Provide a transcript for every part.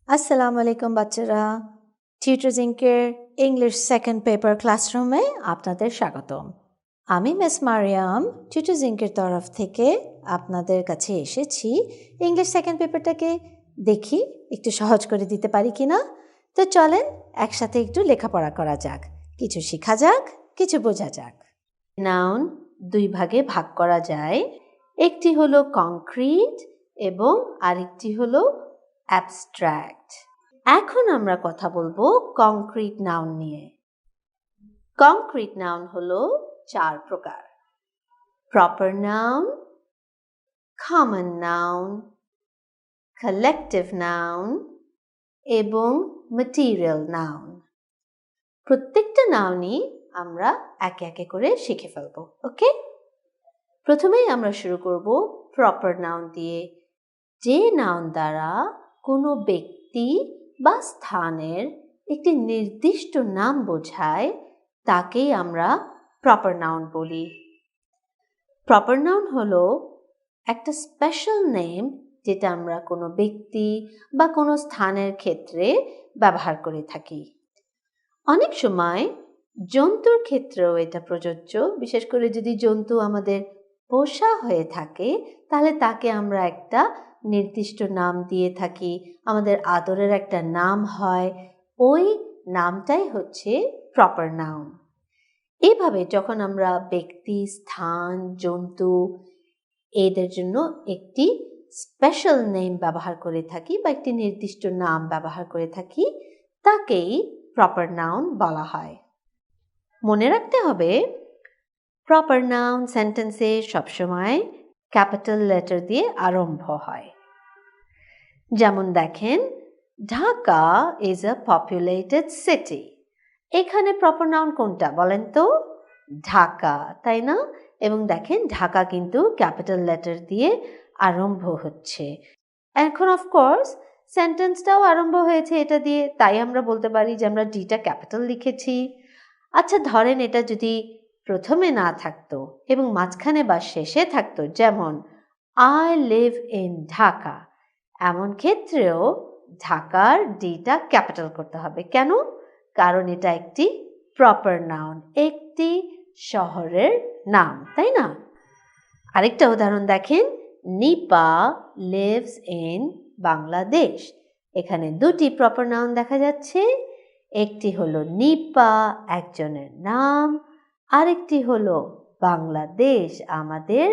আসসালামু আলাইকুম বাচ্চারা। টিউটার্স ইংকের ইংলিশ সেকেন্ড পেপার ক্লাসরুমে আপনাদের স্বাগতম। আমি মিস মারিয়াম টিউটার্স ইংকের তরফ থেকে আপনাদের কাছে এসেছি। ইংলিশ সেকেন্ড পেপারটাকে দেখি একটু সহজ করে দিতে পারি কিনা। তো চলেন একসাথে একটু লেখাপড়া করা যাক, কিছু শেখা যাক, কিছু বোঝা যাক। নাউন দুই ভাগে ভাগ করা যায়, একটি হলো কংক্রিট এবং আরেকটি হলো অ্যাবস্ট্রাক্ট। এখন আমরা কথা বলবো কংক্রিট নাউন নিয়ে। কংক্রিট নাউন হলো চার প্রকার: proper noun, common noun, collective noun এবং ম্যাটেরিয়াল নাউন। প্রত্যেকটা নাউনই আমরা একে একে করে শিখে ফেলবো। ওকে, প্রথমেই আমরা শুরু করব প্রপার নাউন দিয়ে। যে নাউন দ্বারা কোনো ব্যক্তি বা স্থানের একটি নির্দিষ্ট নাম বোঝায় তাকেই আমরা প্রপার নাউন বলি। প্রপার নাউন হলো একটা স্পেশাল নেম যেটা আমরা কোনো ব্যক্তি বা কোনো স্থানের ক্ষেত্রে ব্যবহার করে থাকি। অনেক সময় জন্তুর ক্ষেত্রেও এটা প্রযোজ্য, বিশেষ করে যদি জন্তু আমাদের পোষা হয়ে থাকে তাহলে তাকে আমরা একটা নির্দিষ্ট নাম দিয়ে থাকি, আমাদের আদরের একটা নাম হয়, ওই নামটাই হচ্ছে প্রপার নাউন। এইভাবে যখন আমরা ব্যক্তি, স্থান, জন্তু এদের জন্য একটি স্পেশাল নেম ব্যবহার করে থাকি বা একটি নির্দিষ্ট নাম ব্যবহার করে থাকি, তাকেই প্রপার নাউন বলা হয়। মনে রাখতে হবে প্রপার নাউন সেন্টেন্সে সবসময় ক্যাপিটাল লেটার দিয়ে আরম্ভ হয়। যেমন দেখেন, Dhaka is a populated city. এখানে প্রপার নাউন কোনটা বলেন তো? ঢাকা, তাই না? এবং দেখেন ঢাকা কিন্তু ক্যাপিটাল লেটার দিয়ে আরম্ভ হচ্ছে। এখন অফকোর্স সেন্টেন্সটাও আরম্ভ হয়েছে এটা দিয়ে, তাই আমরা বলতে পারি যে আমরা ডিটা ক্যাপিটাল লিখেছি। আচ্ছা, ধরেন এটা যদি প্রথমে না থাকতো এবং মাঝখানে বা শেষে থাকতো, যেমন আই লিভ ইন ঢাকা, এমন ক্ষেত্রেও ঢাকার ডিটা ক্যাপিটাল করতে হবে। কেন? কারণ এটা একটি প্রপার নাউন, একটি শহরের নাম, তাই না? আরেকটা উদাহরণ দেখেন, নিপা লিভস ইন বাংলাদেশ। এখানে দুটি প্রপার নাউন দেখা যাচ্ছে, একটি হলো নিপা একজনের নাম, আরেকটি হলো বাংলাদেশ আমাদের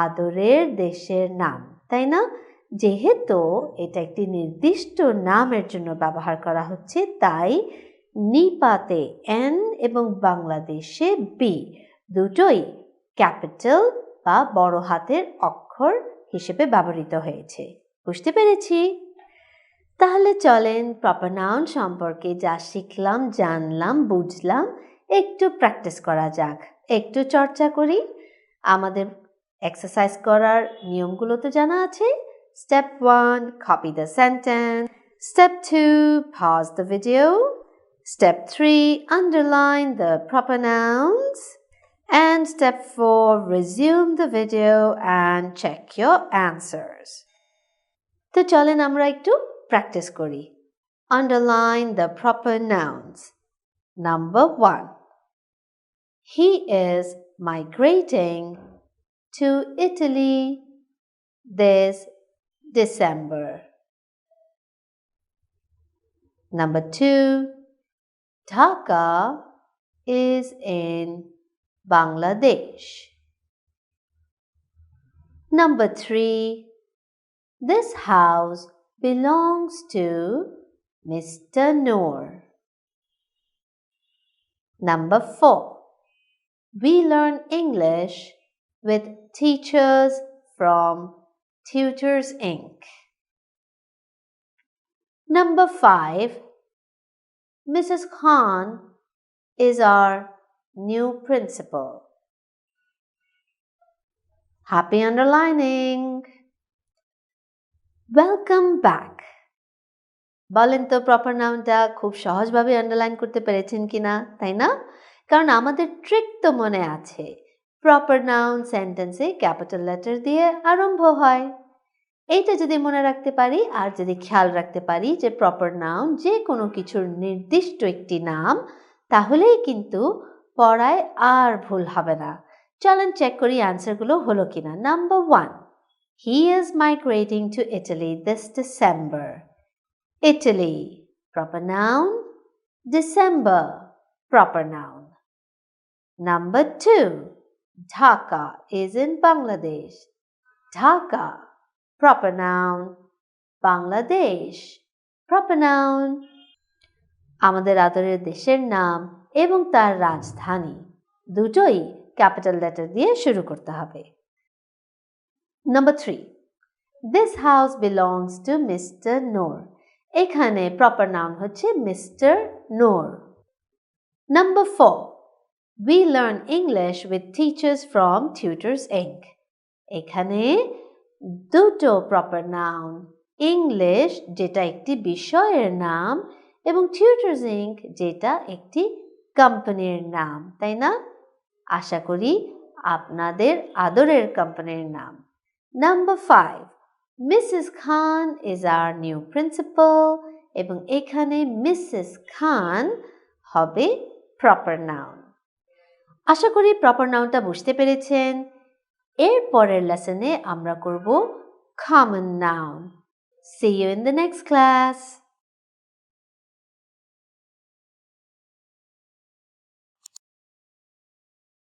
আদরের দেশের নাম, তাই না? যেহেতু এটা একটি নির্দিষ্ট নামের জন্য ব্যবহার করা হচ্ছে, তাই নিপাতে এন এবং বাংলাদেশে বি দুটোই ক্যাপিটাল বা বড় হাতের অক্ষর হিসেবে ব্যবহৃত হয়েছে। বুঝতে পেরেছি? তাহলে চলেন প্রপার নাউন সম্পর্কে যা শিখলাম, জানলাম, বুঝলাম একটু প্র্যাকটিস করা যাক, একটু চর্চা করি। আমাদের এক্সারসাইজ করার নিয়মগুলো তো জানা আছে। Step 1, copy the sentence. Step 2, pause the video. Step 3, underline the proper nouns. And step 4, resume the video and check your answers. তো চলেন আমরা একটু প্র্যাকটিস করি। Underline the proper nouns. Number 1, he is migrating to Italy this December. Number 2, Dhaka is in Bangladesh. Number 3, this house belongs to Mr. Noor. Number 4, we learn English with teachers from Tutors Inc. Number 5, Mrs. Khan is our new principal. Happy underlining! Welcome back. বলেন তো proper নাউনটা খুব সহজভাবে underline করতে পেরেছেন কিনা, তাই না? কারণ আমাদের ট্রিক তো মনে আছে, প্রপার নাউন সেন্টেন্সে ক্যাপিটাল লেটার দিয়ে আরম্ভ হয়। এইটা যদি মনে রাখতে পারি আর যদি খেয়াল রাখতে পারি যে প্রপার নাউন যে কোনো কিছুর নির্দিষ্ট একটি নাম, তাহলেই কিন্তু পড়ায় আর ভুল হবে না। চলেন চেক করি অ্যান্সারগুলো হলো কিনা। Number 1, he is migrating to Italy this December. Italy, proper noun. December, proper noun. Number 2, Dhaka is in Bangladesh. Dhaka, proper noun. Bangladesh, proper noun. আমাদের আদরের দেশের নাম এবং তার রাজধানী দুটোই ক্যাপিটাল লেটার দিয়ে শুরু করতে হবে। Number 3, this house belongs to Mr. Noor. এখানে প্রপার নাউন হচ্ছে mister নোর। Number 4, we learn English with teachers from Tutors Inc. এখানে দুটো প্রপার নাউন, ইংলিশ যেটা একটি বিষয়ের নাম এবং টিউটরস ইনক যেটা একটি কোম্পানির নাম, তাই না? আশা করি আপনাদের আদরের কোম্পানির নাম। Number 5, Mrs. Khan is our new principal এবং এখানে মিসেস খান হবে প্রপার নাউন। আশা করি প্রপার নাউনটা বুঝতে পেরেছেন। এর পরের লেসনে আমরা করব common noun. See you in the next class.